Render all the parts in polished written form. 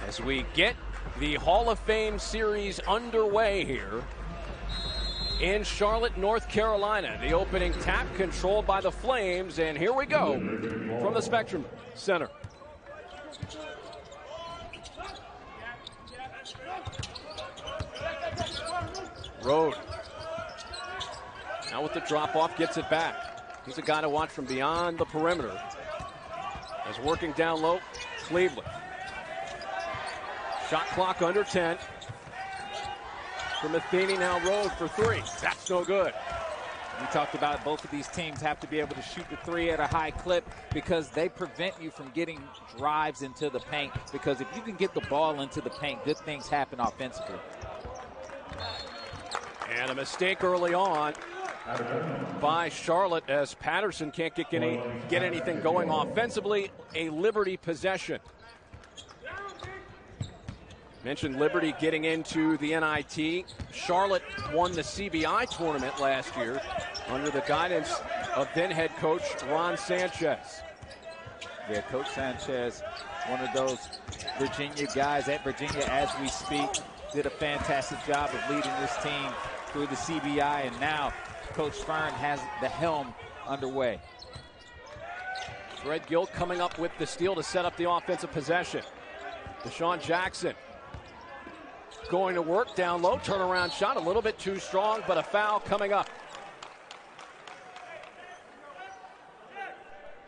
as we get the Hall of Fame series underway here in Charlotte, North Carolina. The opening tap controlled by the Flames, and here we go from the Spectrum Center. Rode. Now with the drop-off, gets it back. He's a guy to watch from beyond the perimeter. As working down low, Cleveland. Shot clock under 10. For Matheny, now Rode for three. That's no good. We talked about both of these teams have to be able to shoot the three at a high clip because they prevent you from getting drives into the paint. Because if you can get the ball into the paint, good things happen offensively. And a mistake early on by Charlotte as Patterson can't get anything going offensively. A Liberty possession. Mentioned Liberty getting into the NIT. Charlotte won the CBI tournament last year under the guidance of then head coach Ron Sanchez. Yeah, Coach Sanchez, one of those Virginia guys at Virginia as we speak, did a fantastic job of leading this team through the CBI, and now Coach Fern has the helm underway. Fred Gill coming up with the steal to set up the offensive possession. Deshaun Jackson going to work down low, turnaround shot, a little bit too strong, but a foul coming up.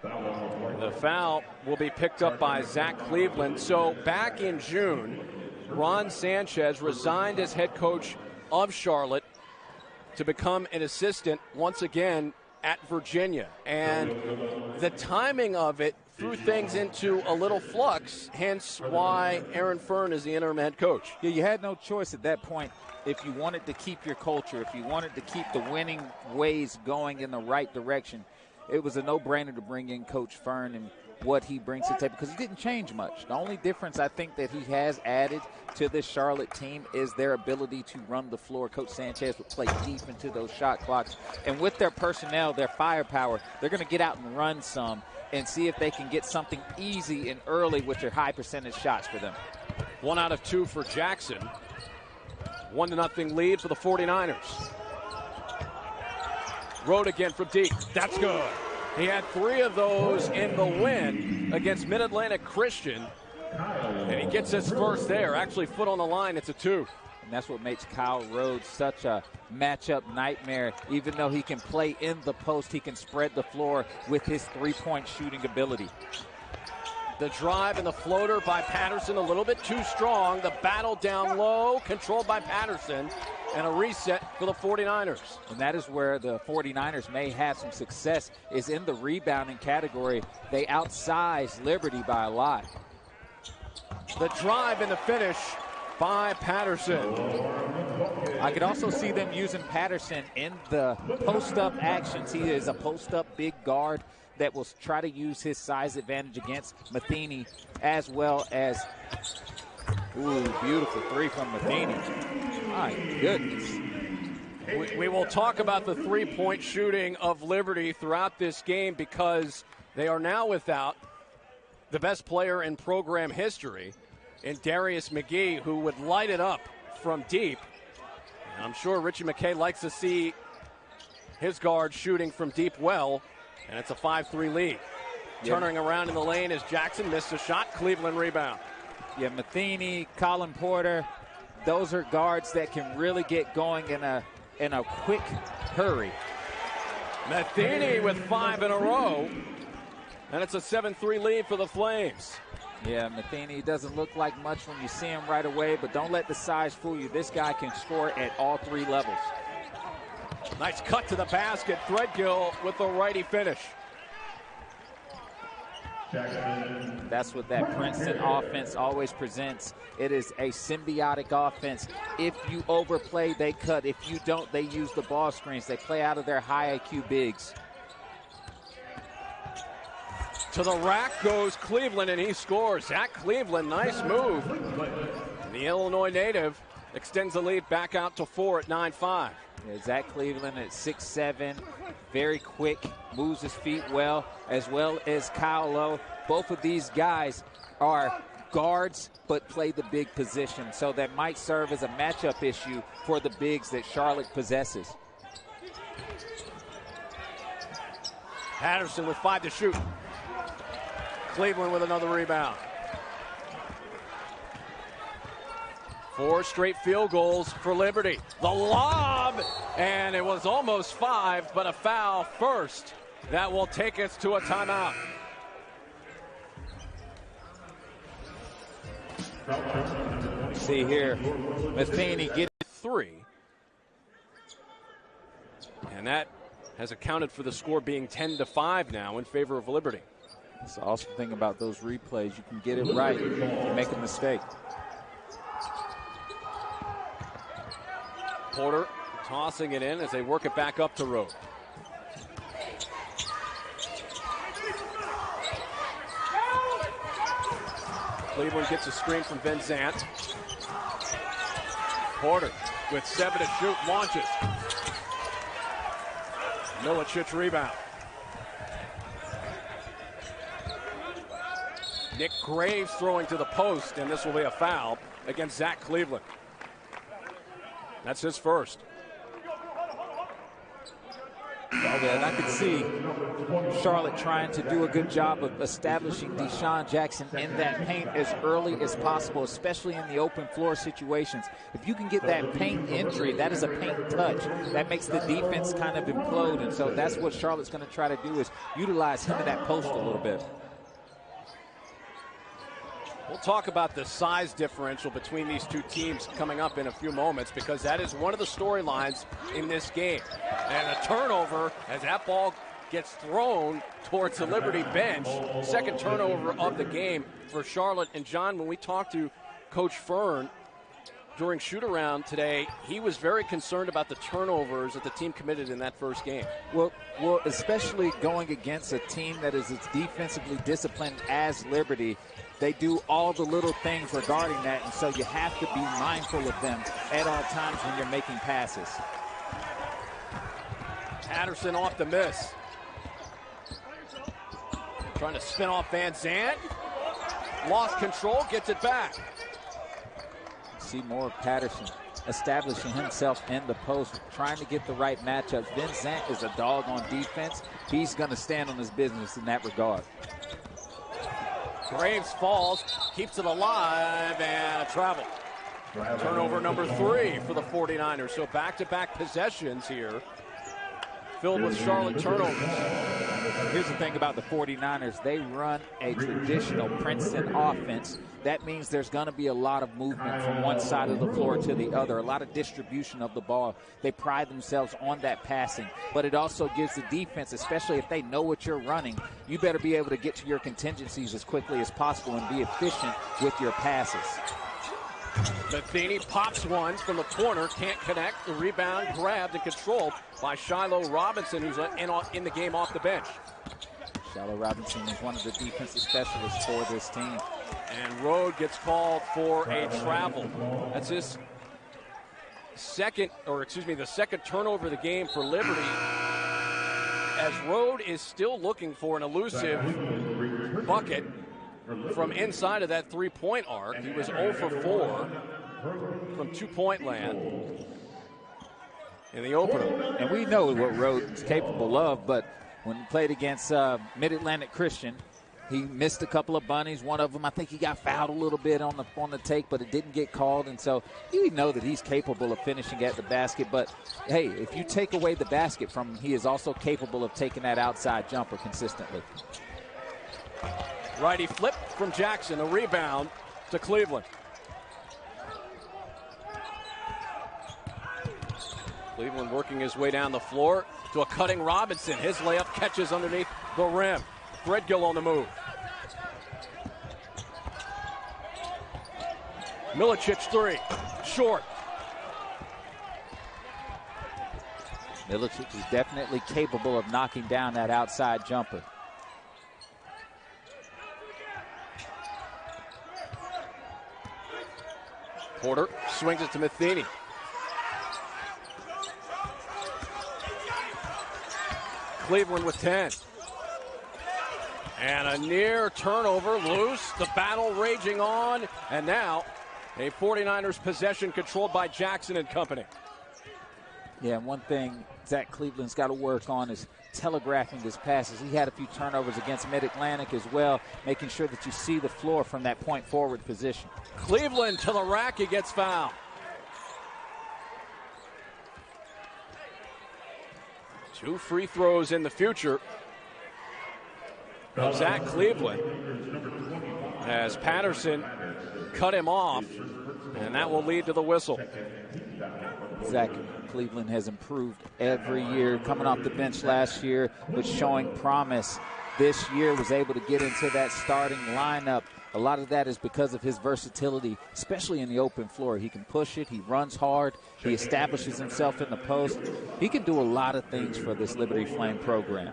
The foul will be picked up by Zach Cleveland. So back in June, Ron Sanchez resigned as head coach of Charlotte to become an assistant once again at Virginia. And the timing of it threw things into a little flux, hence why Aaron Fern is the interim head coach. Yeah, you had no choice at that point. If you wanted to keep your culture, if you wanted to keep the winning ways going in the right direction, it was a no-brainer to bring in Coach Fern and what he brings to the table, because he didn't change much. The only difference I think that he has added to this Charlotte team is their ability to run the floor. Coach Sanchez would play deep into those shot clocks. And with their personnel, their firepower, they're going to get out and run some and see if they can get something easy and early with their high percentage shots for them. 1 out of 2 for Jackson. 1-0 lead for the 49ers. Rode again from deep. That's good. He had 3 of those in the win against Mid-Atlantic Christian. And he gets his first there. Actually, foot on the line, it's a 2. And that's what makes Kyle Rhodes such a matchup nightmare. Even though he can play in the post, he can spread the floor with his three-point shooting ability. The drive and the floater by Patterson, a little bit too strong. The battle down low, controlled by Patterson. And a reset for the 49ers. And that is where the 49ers may have some success, is in the rebounding category. They outsize Liberty by a lot. The drive and the finish by Patterson. I could also see them using Patterson in the post-up actions. He is a post-up big guard that will try to use his size advantage against Matheny, as well as, ooh, beautiful 3 from Matheny. My goodness. We will talk about the three-point shooting of Liberty throughout this game, because they are now without the best player in program history in Darius McGee, who would light it up from deep. And I'm sure Richie McKay likes to see his guard shooting from deep well, and it's a 5-3 lead. Yeah. Turning around in the lane as Jackson missed a shot. Cleveland rebound. Yeah, Matheny, Colin Porter, those are guards that can really get going in a quick hurry. Matheny with 5 in a row, and it's a 7-3 lead for the Flames. Yeah, Matheny doesn't look like much when you see him right away, but don't let the size fool you. This guy can score at all 3 levels. Nice cut to the basket. Threadgill with the righty finish. That's what that Princeton offense always presents. It is a symbiotic offense. If you overplay, they cut. If you don't, they use the ball screens. They play out of their high IQ bigs. To the rack goes Cleveland, and he scores. Zach Cleveland, nice move. And the Illinois native extends the lead back out to 4 at 9-5. Yeah, Zach Cleveland at 6'7", very quick, moves his feet well as Kyle Lowe. Both of these guys are guards but play the big position. So that might serve as a matchup issue for the bigs that Charlotte possesses. Patterson with 5 to shoot. Cleveland with another rebound. 4 straight field goals for Liberty. The lob, and it was almost 5, but a foul first. That will take us to a timeout. See here, Matheny getting 3. And that has accounted for the score being 10-5 now in favor of Liberty. That's the awesome thing about those replays. You can get it right if you make a mistake. Porter tossing it in as they work it back up to Rode. Cleveland gets a screen from Van Zandt. Porter with 7 to shoot, launches. Milicic rebound. Nick Graves throwing to the post, and this will be a foul against Zach Cleveland. That's his first. Yeah, and I could see Charlotte trying to do a good job of establishing Deshaun Jackson in that paint as early as possible, especially in the open floor situations. If you can get that paint entry, that is a paint touch. That makes the defense kind of implode, and so that's what Charlotte's going to try to do is utilize him in that post a little bit. We'll talk about the size differential between these two teams coming up in a few moments, because that is one of the storylines in this game. And a turnover as that ball gets thrown towards the Liberty bench. Second turnover of the game for Charlotte. And John, when we talked to Coach Fern during shoot-around today, he was very concerned about the turnovers that the team committed in that first game. Well, especially going against a team that is as defensively disciplined as Liberty. They do all the little things regarding that, and so you have to be mindful of them at all times when you're making passes. Patterson off the miss. Trying to spin off Van Zandt. Lost control, gets it back. See more of Patterson establishing himself in the post, trying to get the right matchups. Van Zandt is a dog on defense. He's going to stand on his business in that regard. Graves falls, keeps it alive, and a travel. Turnover number 3 for the 49ers. So back-to-back possessions here, filled with Charlotte turnovers. Here's the thing about the 49ers. They run a traditional Princeton offense. That means there's going to be a lot of movement from one side of the floor to the other, a lot of distribution of the ball. They pride themselves on that passing, but it also gives the defense, especially if they know what you're running, you better be able to get to your contingencies as quickly as possible and be efficient with your passes. Matheny pops one from the corner, can't connect. The rebound grabbed and controlled by Shiloh Robinson, who's in the game off the bench. Shiloh Robinson is one of the defensive specialists for this team. And Rode gets called for a travel. That's his the second turnover of the game for Liberty, as Rode is still looking for an elusive bucket from inside of that three-point arc. He was 0 for 4 from two-point land in the opener. And we know what Rode is capable of, but when he played against Mid-Atlantic Christian, he missed a couple of bunnies. One of them, I think he got fouled a little bit on the take, but it didn't get called. And so you know that he's capable of finishing at the basket. But, hey, if you take away the basket from him, he is also capable of taking that outside jumper consistently. Righty flip from Jackson, a rebound to Cleveland. Cleveland working his way down the floor to a cutting Robinson. His layup catches underneath the rim. Threadgill on the move. Milicic 3, short. Milicic is definitely capable of knocking down that outside jumper. Porter swings it to Matheny. Cleveland with 10. And a near turnover, loose, the battle raging on, and now a 49ers possession controlled by Jackson and company. Yeah, and one thing Zach Cleveland's got to work on is telegraphing his passes. He had a few turnovers against Mid-Atlantic as well, making sure that you see the floor from that point forward position. Cleveland to the rack, he gets fouled. 2 free throws in the future of Zach Cleveland as Patterson cut him off, and that will lead to the whistle. Zach Cleveland has improved every year, coming off the bench last year, but showing promise. This year was able to get into that starting lineup. A lot of that is because of his versatility, especially in the open floor. He can push it, he runs hard, he establishes himself in the post. He can do a lot of things for this Liberty Flame program.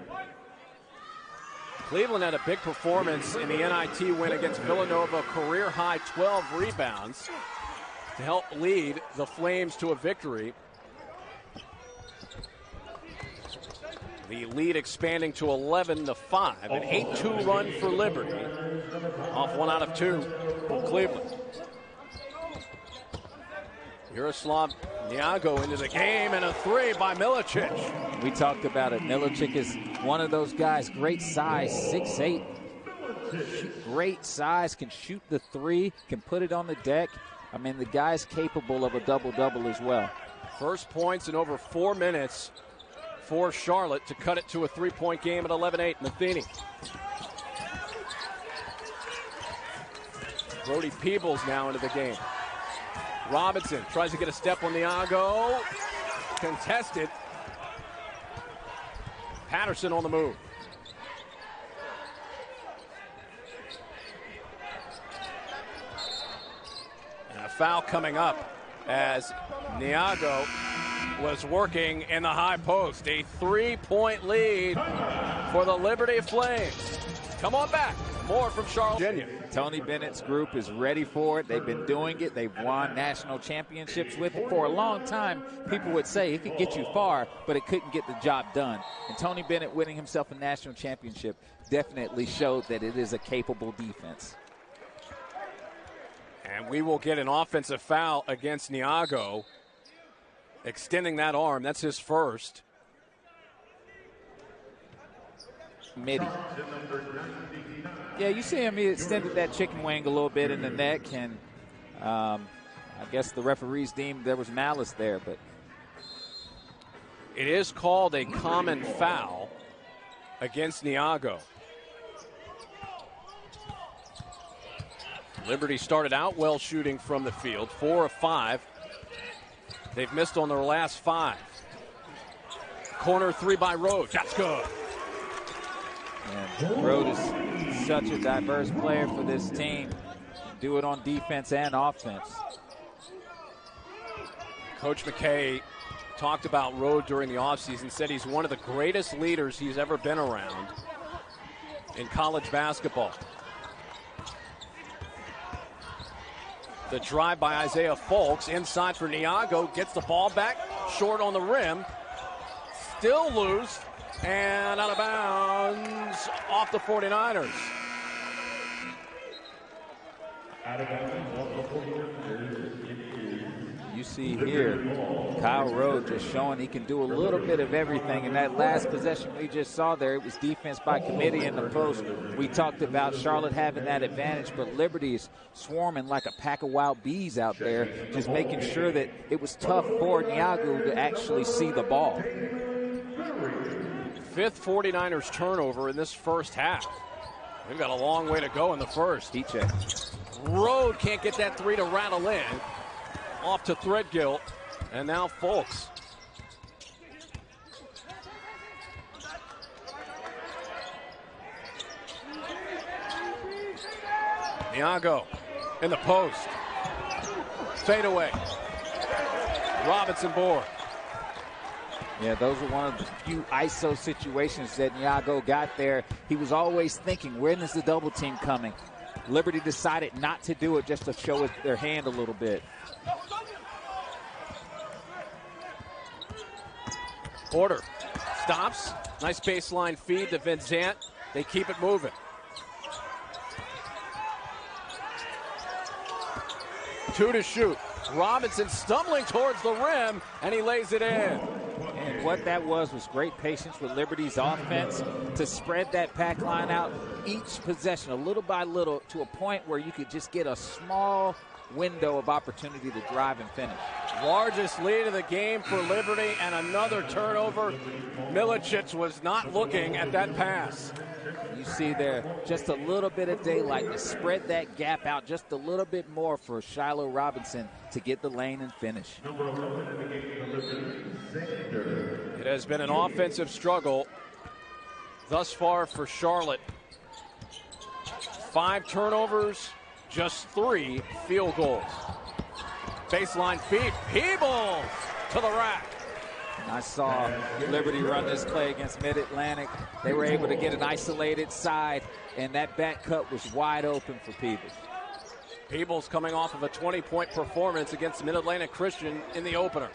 Cleveland had a big performance in the NIT win against Villanova, career-high 12 rebounds to help lead the Flames to a victory. The lead expanding to 11-5, an 8-2 run for Liberty, off 1 out of 2 from Cleveland. Yaroslav Niago into the game, and a 3 by Milicic. We talked about it. Milicic is one of those guys, great size, 6'8", great size, can shoot the 3, can put it on the deck. I mean, the guy's capable of a double-double as well. First points in over 4 minutes for Charlotte to cut it to a 3-point game at 11-8. Matheny. Brody Peebles now into the game. Robinson tries to get a step on Niago. Contested. Patterson on the move. And a foul coming up as Niago was working in the high post. A 3-point lead for the Liberty Flames. Come on back. More from Charlotte, Virginia. Tony Bennett's group is ready for it. They've been doing it. They've won national championships with it. For a long time, people would say it could get you far, but it couldn't get the job done. And Tony Bennett winning himself a national championship definitely showed that it is a capable defense. And we will get an offensive foul against Niago, extending that arm. That's his first. Midi. Yeah, you see him, he extended that chicken wing a little bit in the neck, and I guess the referees deemed there was malice there, but it is called a common foul against Niago. Liberty started out well shooting from the field, 4 of 5. They've missed on their last 5. Corner 3 by Rhodes. That's good. And Rhodes is such a diverse player for this team. Do it on defense and offense. Coach McKay talked about Rhodes during the offseason, said he's one of the greatest leaders he's ever been around in college basketball. The drive by Isaiah Folks, inside for Niago, gets the ball back, short on the rim, still loose, and out of bounds off the 49ers. You see here, Kyle Rhodes just showing he can do a little bit of everything. In that last possession we just saw there, it was defense by committee in the post. We talked about Charlotte having that advantage, but Liberty is swarming like a pack of wild bees out there, just making sure that it was tough for Niago to actually see the ball. 5th 49ers turnover in this first half. They've got a long way to go in the first. Heat check. Rhodes can't get that 3 to rattle in. Off to Threadgill, and now Folks. Niago in the post. Fade away. Robinson board. Yeah, those are one of the few ISO situations that Niago got there. He was always thinking, when is the double team coming? Liberty decided not to do it, just to show their hand a little bit. Porter stops. Nice baseline feed to Vincent. They keep it moving. 2 to shoot. Robinson stumbling towards the rim, and he lays it in. And what that was great patience with Liberty's offense to spread that pack line out each possession, a little by little, to a point where you could just get a small window of opportunity to drive and finish. Largest lead of the game for Liberty, and another turnover. Milicic was not looking at that pass. You see there just a little bit of daylight to spread that gap out just a little bit more for Shiloh Robinson to get the lane and finish. It has been an offensive struggle thus far for Charlotte. 5 turnovers, just 3 field goals. Baseline feed, Peebles to the rack. I saw Liberty run this play against Mid-Atlantic. They were able to get an isolated side, and that back cut was wide open for Peebles. Peebles coming off of a 20-point performance against Mid-Atlantic Christian in the opener.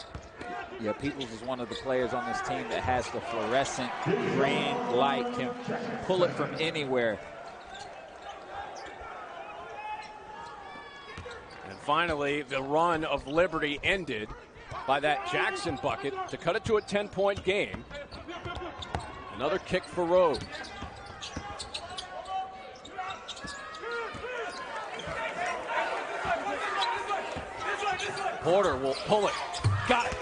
Yeah, Peebles is one of the players on this team that has the fluorescent green light, can pull it from anywhere. And finally, the run of Liberty ended by that Jackson bucket to cut it to a 10-point game. Another kick for Rhodes. Porter will pull it. Got it.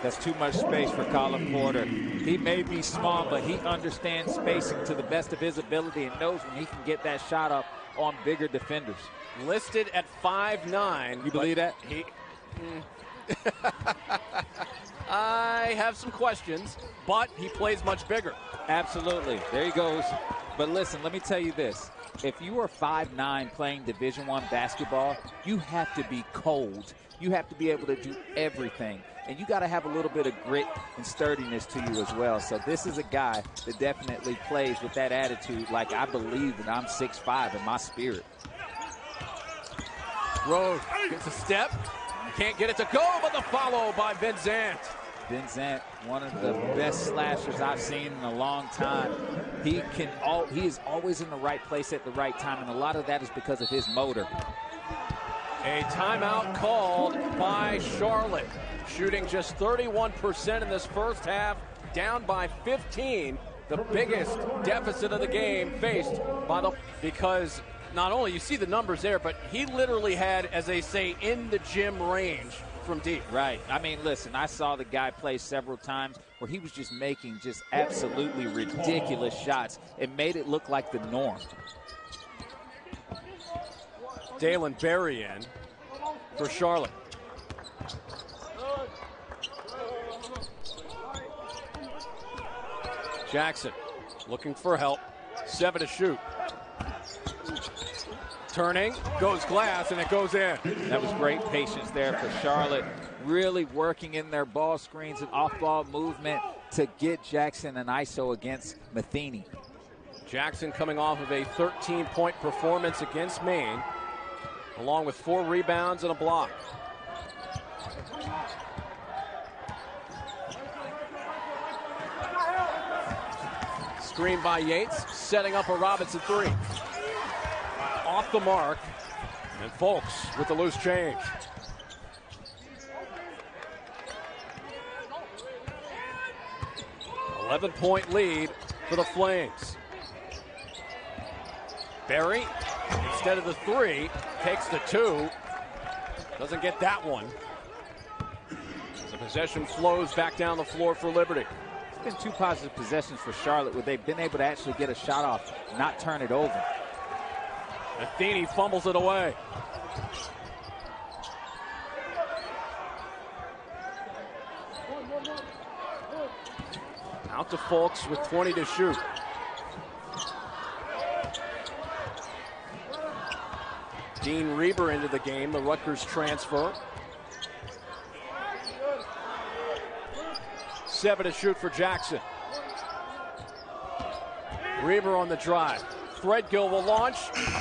That's too much space for Colin Porter. He may be small, but he understands spacing to the best of his ability and knows when he can get that shot up on bigger defenders. Listed at 5'9". You believe that? I have some questions, but he plays much bigger. Absolutely. There he goes. But listen, let me tell you this. If you are 5'9" playing Division I basketball, you have to be cold. You have to be able to do everything. And you got to have a little bit of grit and sturdiness to you as well. So this is a guy that definitely plays with that attitude like I believe that I'm 6'5" in my spirit. Rhodes gets a step. Can't get it to go, but the follow by Vincent. Vincent, one of the best slashers I've seen in a long time. He is always in the right place at the right time, and a lot of that is because of his motor. A timeout called by Charlotte. Shooting just 31% in this first half, down by 15. The biggest deficit of the game faced by because not only you see the numbers there, but he literally had, as they say, in the gym range from deep. Right. I mean, listen, I saw the guy play several times where he was just making just absolutely ridiculous shots. It made it look like the norm. Dalen Berry in for Charlotte. Jackson looking for help. 7 to shoot. Turning, goes glass, and it goes in. That was great patience there for Charlotte. Really working in their ball screens and off-ball movement to get Jackson an ISO against Matheny. Jackson coming off of a 13-point performance against Maine, along with 4 rebounds and a block. Screen by Yates, setting up a Robinson 3. Off the mark, and Folks with the loose change. "11-point lead for the Flames. Berry, instead of the 3, takes the 2. Doesn't get that one. The possession flows back down the floor for Liberty. It's been 2 positive possessions for Charlotte where they've been able to actually get a shot off, not turn it over. Matheny fumbles it away. Out to Folks with 20 to shoot. Dean Reber into the game, the Rutgers transfer. 7 to shoot for Jackson. Reber on the drive. Threadgill will launch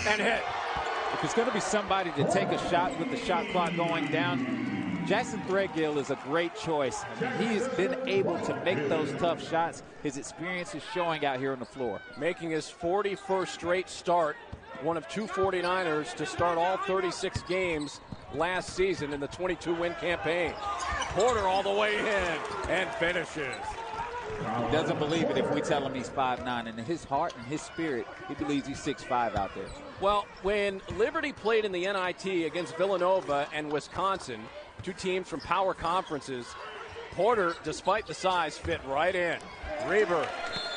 and hit. If it's going to be somebody to take a shot with the shot clock going down, Jackson Threadgill is a great choice. I mean, he has been able to make those tough shots. His experience is showing out here on the floor. Making his 41st straight start, one of 2 49ers to start all 36 games last season in the 22-win campaign. Porter all the way in and finishes. He doesn't believe it if we tell him he's 5'9", and in his heart and his spirit, he believes he's 6'5" out there. Well, when Liberty played in the NIT against Villanova and Wisconsin, two teams from power conferences, Porter, despite the size, fit right in. Reber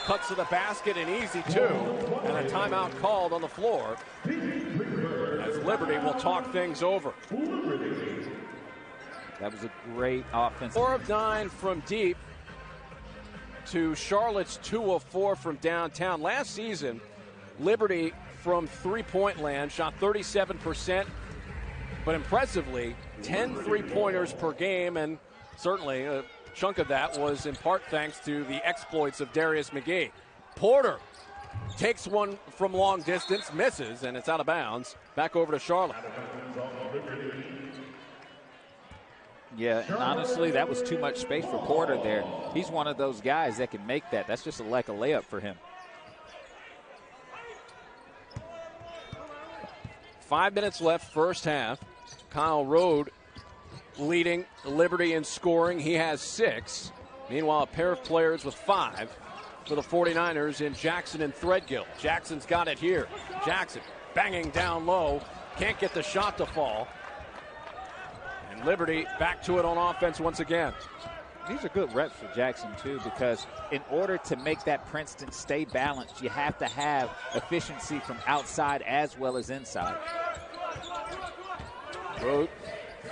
cuts to the basket, an easy two, and a timeout called on the floor as Liberty will talk things over. That was a great offense. 4 of 9 from deep to Charlotte's 2 of 4 from downtown. Last season, Liberty from three-point land shot 37%, but impressively 10 three-pointers per game, and certainly a chunk of that was in part thanks to the exploits of Darius McGee. Porter takes one from long distance, misses, and it's out of bounds. Back over to Charlotte. Yeah, and honestly, that was too much space for Porter there. He's one of those guys that can make that. That's just like a layup for him. 5 minutes left, first half. Kyle Rode leading Liberty in scoring. He has 6. Meanwhile, a pair of players with 5 for the 49ers in Jackson and Threadgill. Jackson's got it here. Jackson banging down low. Can't get the shot to fall. And Liberty back to it on offense once again. These are good reps for Jackson, too, because in order to make that Princeton stay balanced, you have to have efficiency from outside as well as inside. Rode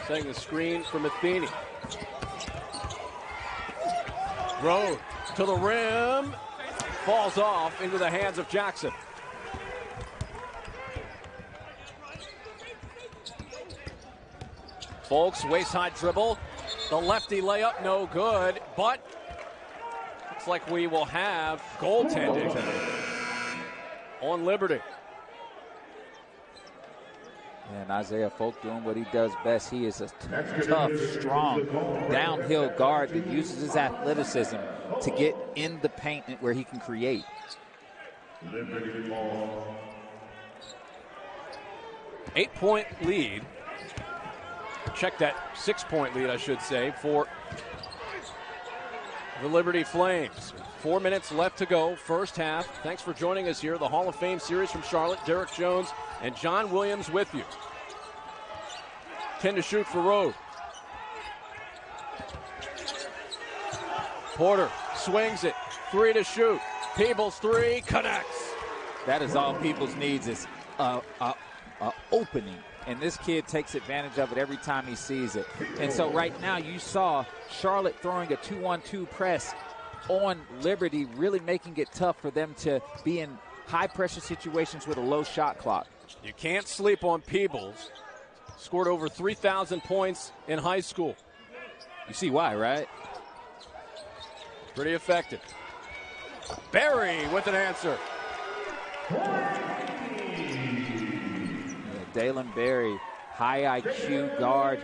setting the screen for Matheny. Rode to the rim. Falls off into the hands of Jackson. Folks, waist-high dribble. The lefty layup, no good, but looks like we will have goaltending on Liberty. And Isaiah Folk doing what he does best. He is a tough, strong, downhill guard that uses his athleticism to get in the paint where he can create. 8-point lead. Check that 6-point lead, I should say, for the Liberty Flames. 4 minutes left to go, first half. Thanks for joining us here. The Hall of Fame series from Charlotte. Derek Jones and John Williams with you. 10 to shoot for Rode. Porter swings it. 3 to shoot. Peebles 3 connects. That is all Peebles needs is opening. And this kid takes advantage of it every time he sees it. And so right now you saw Charlotte throwing a 2-1-2 press on Liberty, really making it tough for them to be in high-pressure situations with a low shot clock. You can't sleep on Peebles. Scored over 3,000 points in high school. You see why, right? Pretty effective. Berry with an answer. Dalen Berry, high IQ guard,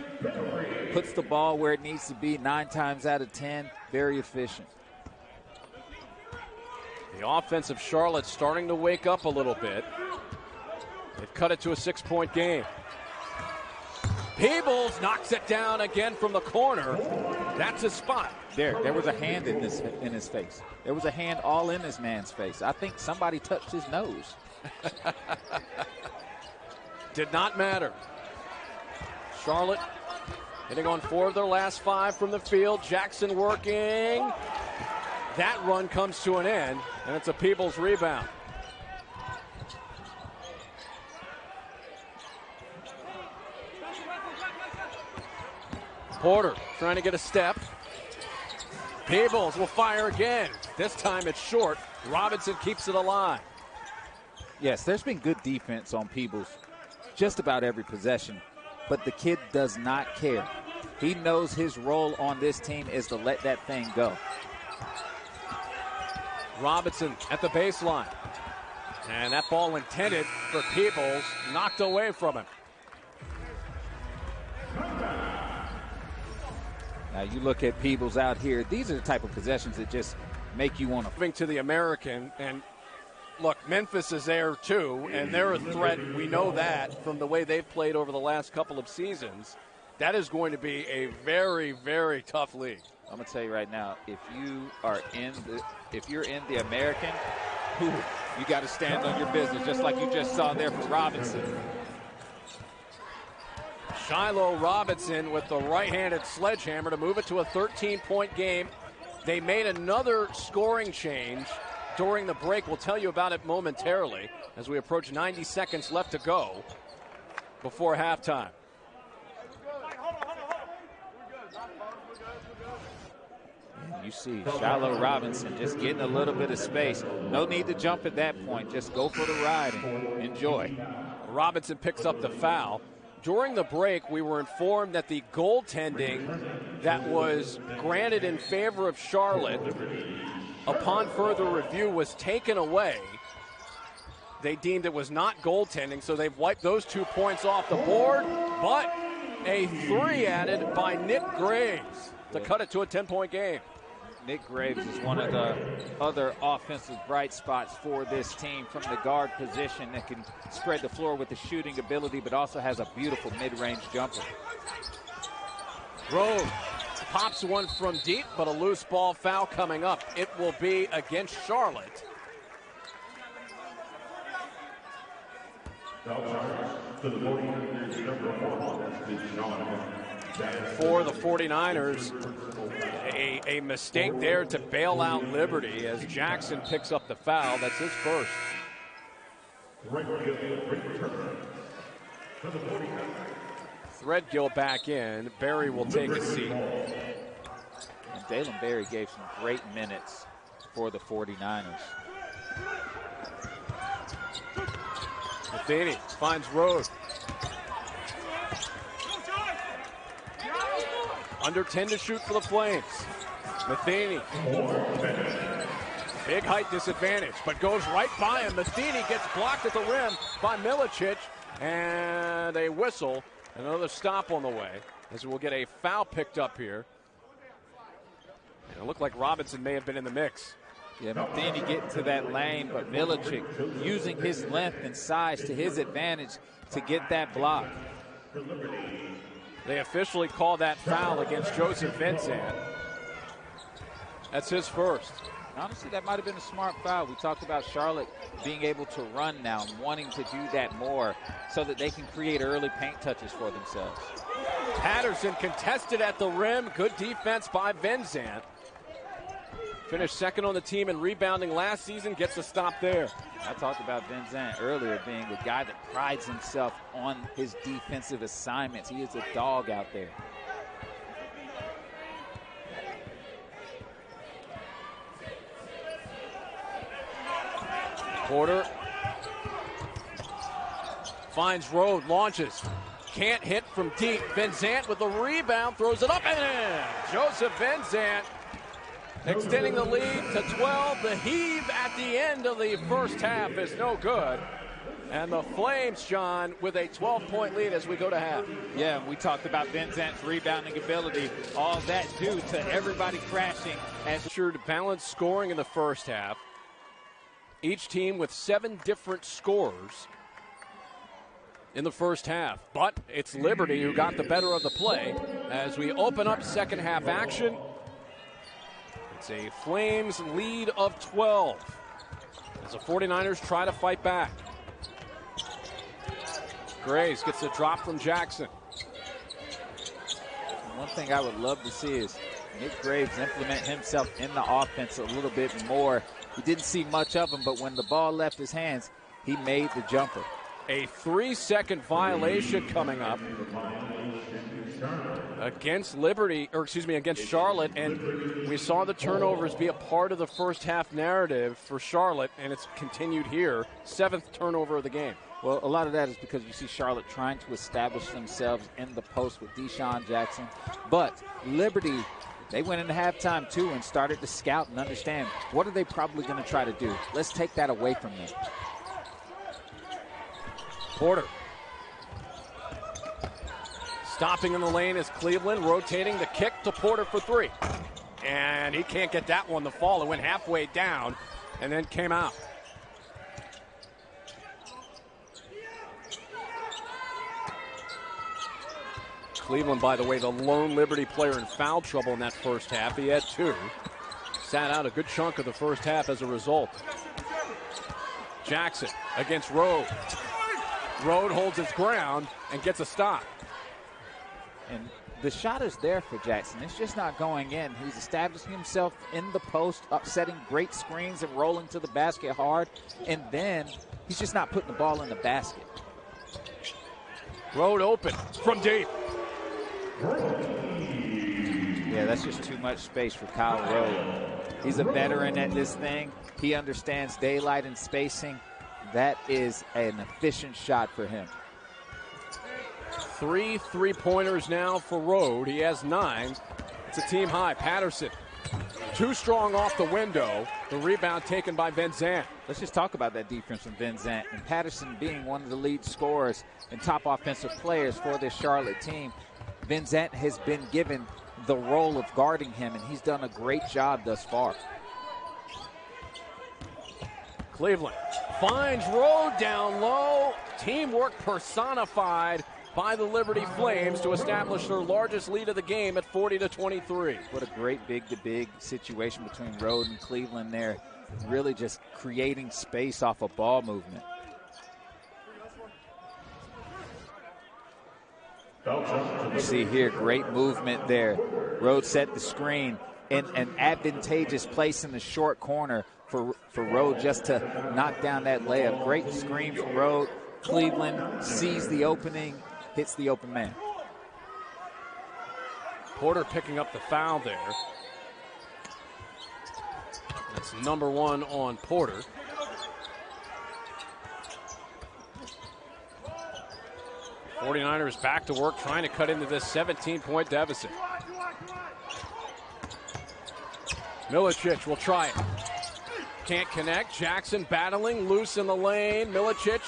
puts the ball where it needs to be 9 times out of 10. Very efficient. The offense of Charlotte starting to wake up a little bit. They've cut it to a 6-point game. Peebles knocks it down again from the corner. That's his spot. There was a hand in his face. There was a hand all in this man's face. I think somebody touched his nose. Did not matter. Charlotte hitting on 4 of their last 5 from the field. Jackson working. That run comes to an end, and it's a Peebles rebound. Porter trying to get a step. Peebles will fire again. This time it's short. Robinson keeps it alive. Yes, there's been good defense on Peebles just about every possession, but the kid does not care. He knows his role on this team is to let that thing go. Robinson at the baseline. And that ball intended for Peebles, knocked away from him. Now you look at Peebles out here. These are the type of possessions that just make you want to. Moving to the American, and look, Memphis is there too, and they're a threat. We know that from the way they've played over the last couple of seasons. That is going to be a very, very tough league. I'm gonna tell you right now, if you're in the American, you got to stand on your business, just like you just saw there for Robinson. Shiloh Robinson with the right-handed sledgehammer to move it to a 13-point game. They made another scoring change during the break. We'll tell you about it momentarily as we approach 90 seconds left to go before halftime. You see Shiloh Robinson just getting a little bit of space. No need to jump at that point. Just go for the ride and enjoy. Robinson picks up the foul. During the break, we were informed that the goaltending that was granted in favor of Charlotte upon further review was taken away. They deemed it was not goaltending, so they've wiped those 2 points off the board, but a 3 added by Nick Graves to cut it to a 10-point game. Nick Graves is one of the other offensive bright spots for this team from the guard position that can spread the floor with the shooting ability, but also has a beautiful mid-range jumper. Rose pops one from deep, but a loose ball foul coming up. It will be against Charlotte. For the 49ers, a mistake there to bail out Liberty as Jackson picks up the foul. That's his first. Threadgill back in. Berry will take a seat. And Dalen Berry gave some great minutes for the 49ers. Matheny finds Rhodes. Under 10 to shoot for the Flames. Matheny. Big height disadvantage, but goes right by him. Matheny gets blocked at the rim by Milicic, and a whistle. Another stop on the way, as we'll get a foul picked up here. And it looked like Robinson may have been in the mix. Yeah, Matheny getting to that lane, but Milicic using his length and size to his advantage to get that block. They officially call that foul against Joseph Vincent. That's his first. Honestly, that might have been a smart foul. We talked about Charlotte being able to run now and wanting to do that more so that they can create early paint touches for themselves. Patterson contested at the rim. Good defense by Vincent. Finished second on the team in rebounding last season. Gets a stop there. I talked about Vincent earlier being a guy that prides himself on his defensive assignments. He is a dog out there. Porter finds Rode, launches. Can't hit from deep. Vincent with the rebound, throws it up and in. Joseph Vincent extending the lead to 12. The heave at the end of the first half is no good. And the Flames, John, with a 12-point lead as we go to half. Yeah, we talked about Vincent's rebounding ability. All that due to everybody crashing. As sure to balance scoring in the first half. Each team with 7 different scorers in the first half. But it's Liberty who got the better of the play as we open up second half action. It's a Flames lead of 12 as the 49ers try to fight back. Graves gets a drop from Jackson. One thing I would love to see is Nick Graves implement himself in the offense a little bit more. We didn't see much of him, but when the ball left his hands, he made the jumper. A 3-second violation coming up against Liberty, or excuse me, against Charlotte, and we saw the turnovers be a part of the first half narrative for Charlotte, and it's continued here. 7th turnover of the game. Well, a lot of that is because you see Charlotte trying to establish themselves in the post with Deshaun Jackson. But Liberty, they went into halftime, too, and started to scout and understand what are they probably going to try to do. Let's take that away from them. Porter. Stopping in the lane is Cleveland, rotating the kick to Porter for 3. And he can't get that one to fall. It went halfway down and then came out. Cleveland, by the way, the lone Liberty player in foul trouble in that first half. He had 2. Sat out a good chunk of the first half as a result. Jackson against Rode. Rode holds his ground and gets a stop. And the shot is there for Jackson. It's just not going in. He's establishing himself in the post, upsetting great screens and rolling to the basket hard. And then he's just not putting the ball in the basket. Rode open from deep. Yeah, that's just too much space for Kyle Rode. He's a veteran at this thing. He understands daylight and spacing. That is an efficient shot for him. 3 3-pointers now for Rode. He has 9. It's a team high. Patterson, too strong off the window. The rebound taken by Van Zandt. Let's just talk about that defense from Van Zandt. And Patterson being one of the lead scorers and top offensive players for this Charlotte team. Van Zandt has been given the role of guarding him, and he's done a great job thus far. Cleveland finds Rode down low. Teamwork personified by the Liberty Flames to establish their largest lead of the game at 40-23. What a great big-to-big situation between Rode and Cleveland there. Really just creating space off a ball movement. You see here, great movement there. Rode set the screen in an advantageous place in the short corner for Rode just to knock down that layup. Great screen from Rode. Cleveland sees the opening, hits the open man. Porter picking up the foul there. That's number 1 on Porter. '49ers back to work trying to cut into this 17-point deficit. Milicic will try it. Can't connect. Jackson battling loose in the lane. Milicic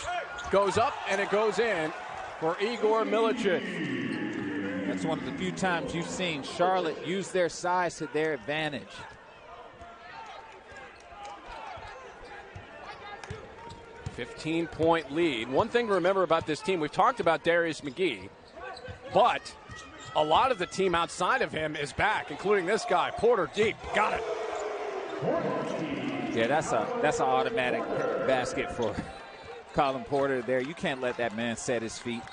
goes up and it goes in for Igor Milicic. That's one of the few times you've seen Charlotte use their size to their advantage. A 15-point lead. One thing to remember about this team, we've talked about Darius McGee, but a lot of the team outside of him is back, including this guy, Porter deep. Got it. Yeah, that's an automatic basket for Colin Porter there. You can't let that man set his feet,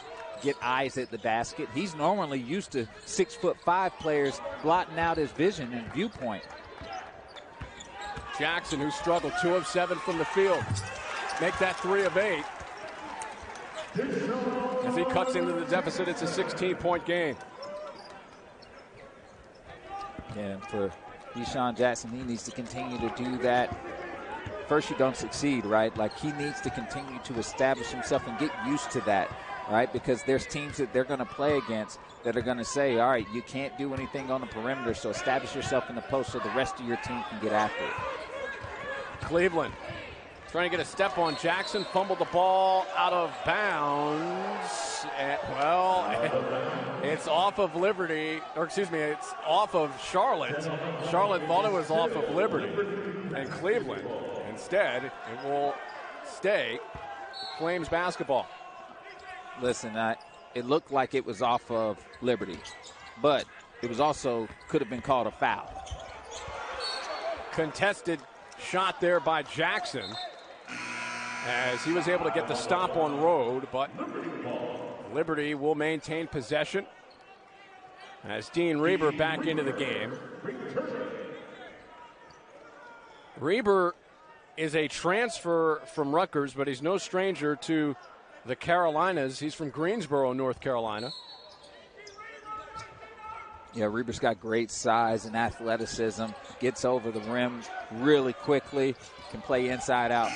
get eyes at the basket. He's normally used to 6'5" players blotting out his vision and viewpoint. Jackson, who struggled, 2 of 7 from the field. Make that 3 of 8. As he cuts into the deficit, it's a 16-point game. Yeah, for Deshaun Jackson, he needs to continue to do that. First, you don't succeed, right? Like, he needs to continue to establish himself and get used to that, right? Because there's teams that they're going to play against that are going to say, all right, you can't do anything on the perimeter, so establish yourself in the post so the rest of your team can get after it. Cleveland trying to get a step on Jackson, fumbled the ball out of bounds. And, well, it's off of Liberty, or excuse me, it's off of Charlotte. Charlotte thought it was off of Liberty. And Cleveland, instead, it will stay Flames basketball. Listen, it looked like it was off of Liberty, but it was also could have been called a foul. Contested shot there by Jackson as he was able to get the stop on Rode, but Liberty will maintain possession as Dean Reber back into the game. Reber is a transfer from Rutgers, but he's no stranger to the Carolinas. He's from Greensboro, North Carolina. Yeah, Reber's got great size and athleticism. Gets over the rim really quickly. Can play inside out.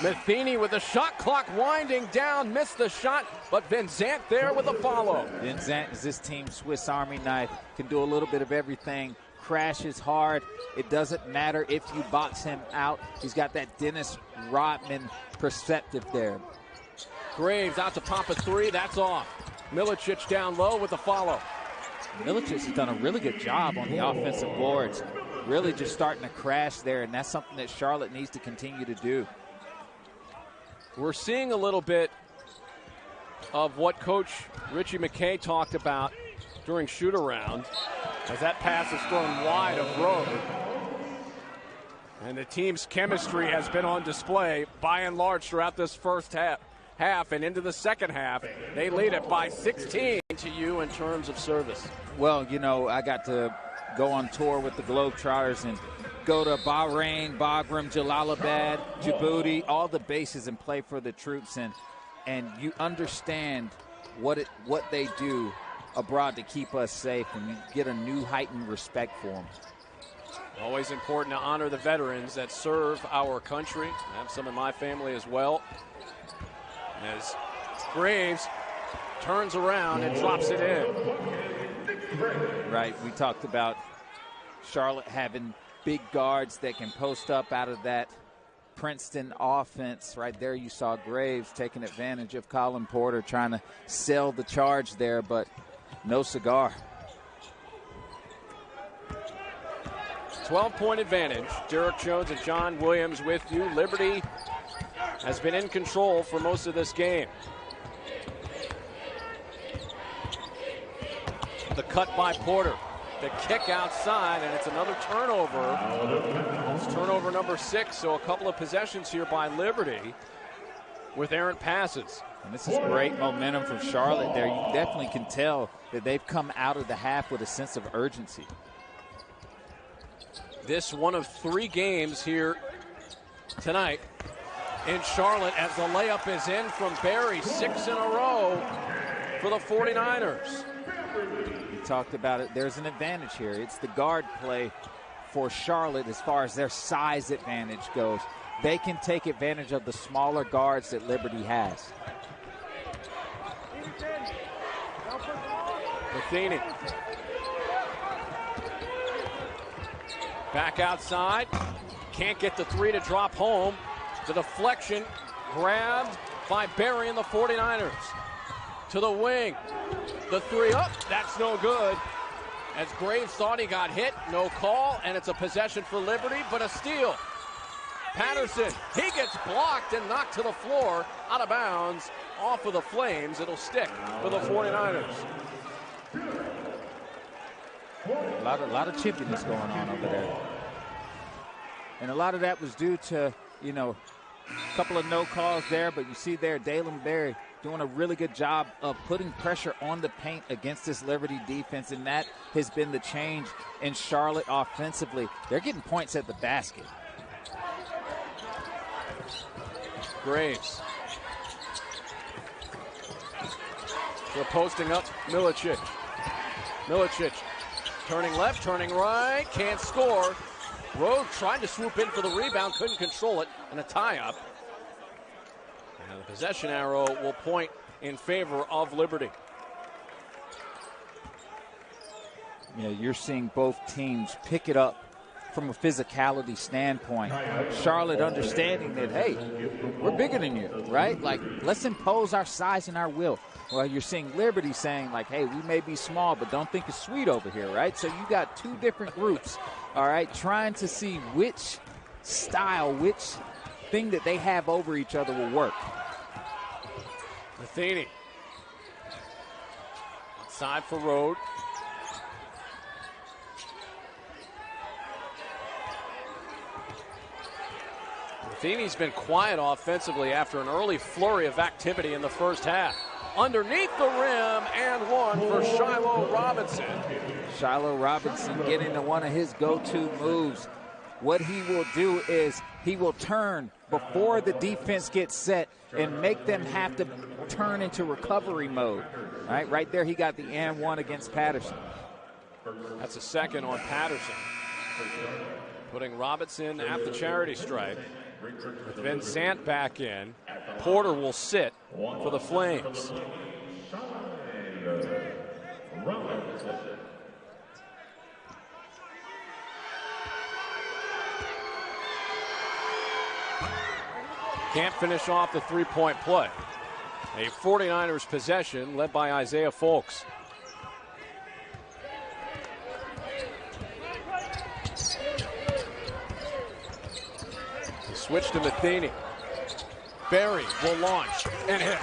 Matheny with the shot clock winding down. Missed the shot, but Van Zandt there with a follow. Van Zandt is this team's Swiss Army knife. Can do a little bit of everything. Crashes hard. It doesn't matter if you box him out. He's got that Dennis Rodman perspective there. Graves out to pop a 3. That's off. Milicic down low with the follow. Milicic has done a really good job on the offensive boards. Really just starting to crash there, and that's something that Charlotte needs to continue to do. We're seeing a little bit of what Coach Richie McKay talked about during shoot-around as that pass is thrown wide of Road. And the team's chemistry has been on display by and large throughout this first half and into the second half. They lead it by 16 to you in terms of service. Well, you know, I got to go on tour with the Globetrotters and go to Bahrain, Bagram, Jalalabad, Djibouti, all the bases and play for the troops. And you understand what they do abroad to keep us safe, and you get a new heightened respect for them. Always important to honor the veterans that serve our country. I have some in my family as well. As Graves turns around and drops it in. Right, we talked about Charlotte having big guards that can post up out of that Princeton offense. Right there you saw Graves taking advantage of Colin Porter trying to sell the charge there, but no cigar. 12-point advantage. Derek Jones and John Williams with you. Liberty has been in control for most of this game. The cut by Porter. The kick outside, and it's another turnover. It's turnover number 6, so a couple of possessions here by Liberty with errant passes. And this is great momentum from Charlotte there. You definitely can tell that they've come out of the half with a sense of urgency. This one of 3 games here tonight in Charlotte as the layup is in from Barry. 6 in a row for the 49ers. We talked about it. There's an advantage here. It's the guard play for Charlotte as far as their size advantage goes. They can take advantage of the smaller guards that Liberty has. Matheny. Back outside. Can't get the 3 to drop home. The deflection grabbed by Barry and the 49ers. To the wing. The 3 up. That's no good. As Graves thought he got hit. No call. And it's a possession for Liberty, but a steal. Patterson. He gets blocked and knocked to the floor. Out of bounds. Off of the Flames. It'll stick for the 49ers. A lot of chippiness going on over there. And a lot of that was due to, you know, a couple of no calls there, but you see there Dalen Berry doing a really good job of putting pressure on the paint against this Liberty defense, and that has been the change in Charlotte offensively. They're getting points at the basket. Graves. They're posting up Milicic. Milicic turning left, turning right, can't score. Rode tried to swoop in for the rebound, couldn't control it, and a tie-up. And the possession arrow will point in favor of Liberty. Yeah, you're seeing both teams pick it up from a physicality standpoint. Charlotte understanding that, hey, we're bigger than you, right? Like, let's impose our size and our will. Well, you're seeing Liberty saying, like, hey, we may be small, but don't think it's sweet over here, right? So you got 2 different groups, all right, trying to see which style, which thing that they have over each other will work. Matheny. Outside for Rode. Matheny's been quiet offensively after an early flurry of activity in the first half. Underneath the rim and one for Shiloh Robinson. Shiloh Robinson getting to one of his go-to moves. What he will do is he will turn before the defense gets set and make them have to turn into recovery mode. All right there he got the and one against Patterson. That's a second on Patterson. Putting Robinson at the charity stripe. With Van Sant back in, Porter will sit for the Flames. Can't finish off the 3-point play. A 49ers possession led by Isaiah Folks. Switch to Matheny. Barry will launch and hit.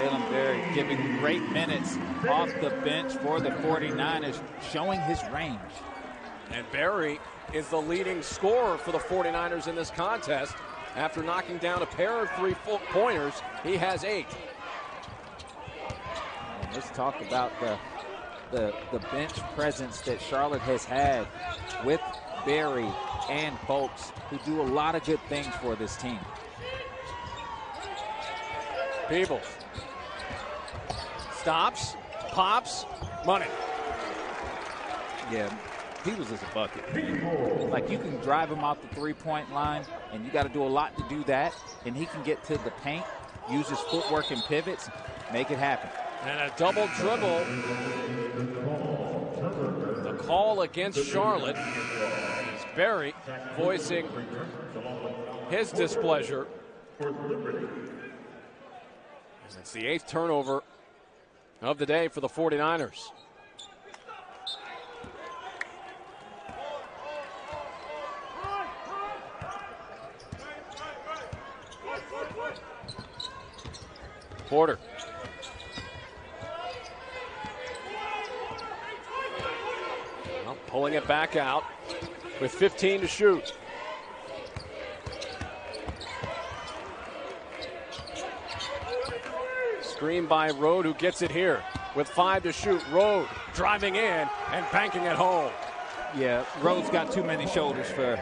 Dalen Berry giving great minutes off the bench for the 49ers, showing his range. And Berry is the leading scorer for the 49ers in this contest. After knocking down a pair of three-pointers, he has 8. And let's talk about the bench presence that Charlotte has had with Berry and Folks, who do a lot of good things for this team. Peebles stops, pops, money. Yeah, Peebles is a bucket. Like, you can drive him off the three-point line, and you got to do a lot to do that, and he can get to the paint, use his footwork and pivots, make it happen. And a double dribble. The call against Charlotte is Berry voicing his displeasure. It's the 8th turnover of the day for the 49ers. Porter. Well, pulling it back out with 15 to shoot. Screen by Rode, who gets it here with 5 to shoot. Rode driving in and banking it home. Yeah, Rhode's got too many shoulders for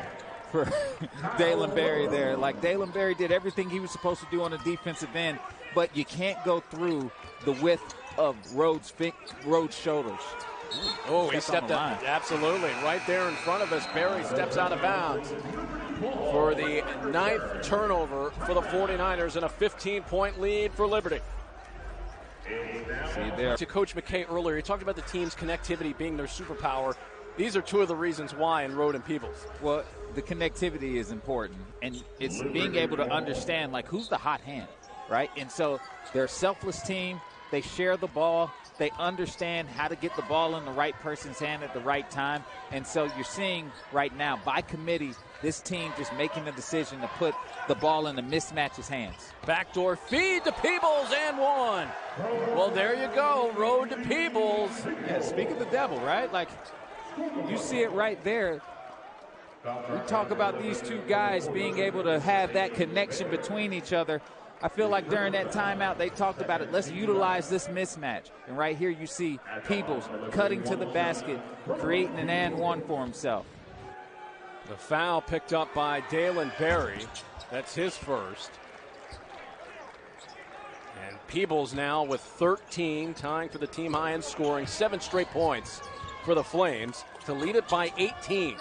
Dalen Berry there. Like, Dalen Berry did everything he was supposed to do on the defensive end, but you can't go through the width of Rhode's shoulders. Oh, he stepped up. Absolutely. Right there in front of us, Berry steps out of bounds for the 9th turnover for the 49ers and a 15-point lead for Liberty. See there. To Coach McKay earlier, he talked about the team's connectivity being their superpower. These are 2 of the reasons why in Rode and Peebles. Well, the connectivity is important, and it's being able to understand, like, who's the hot hand, right? And so they're a selfless team. They share the ball. They understand how to get the ball in the right person's hand at the right time. And so you're seeing right now, by committee, this team just making the decision to put the ball in the mismatch's hands. Backdoor feed to Peebles and 1. Well, there you go, Road to Peebles. Yeah, speak of the devil, right? Like, you see it right there. We talk about these 2 guys being able to have that connection between each other. I feel like during that timeout, they talked about it. Let's utilize this mismatch. And right here you see Peebles cutting to the basket, creating an and 1 for himself. The foul picked up by Dalen Berry. That's his first. And Peebles now with 13, tying for the team high in scoring. 7 straight points for the Flames to lead it by 18.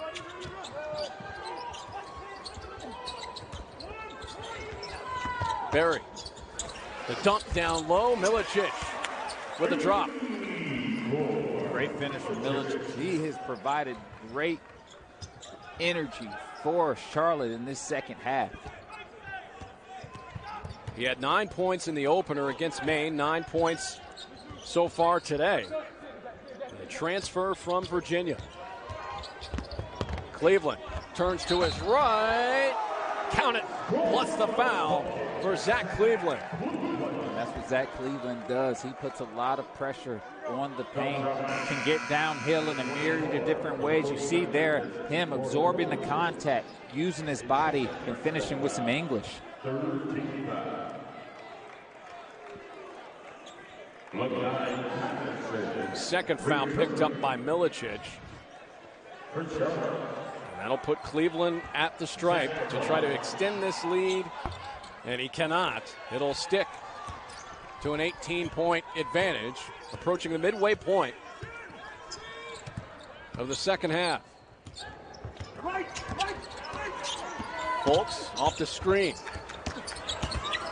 Berry, the dunk down low. Milicic with a drop. Great finish from Milicic. He has provided great energy for Charlotte in this second half. He had 9 points in the opener against Maine, 9 points so far today. The transfer from Virginia. Cleveland turns to his right. Count it, plus the foul for Zach Cleveland. And that's what Zach Cleveland does. He puts a lot of pressure on the paint, can get downhill in a myriad of different ways. You see there him absorbing the contact, using his body, and finishing with some English. Second foul picked up by Milicic. And that'll put Cleveland at the stripe to try to extend this lead, and he cannot. It'll stick to an 18-point advantage, approaching the midway point of the second half. Folks off the screen.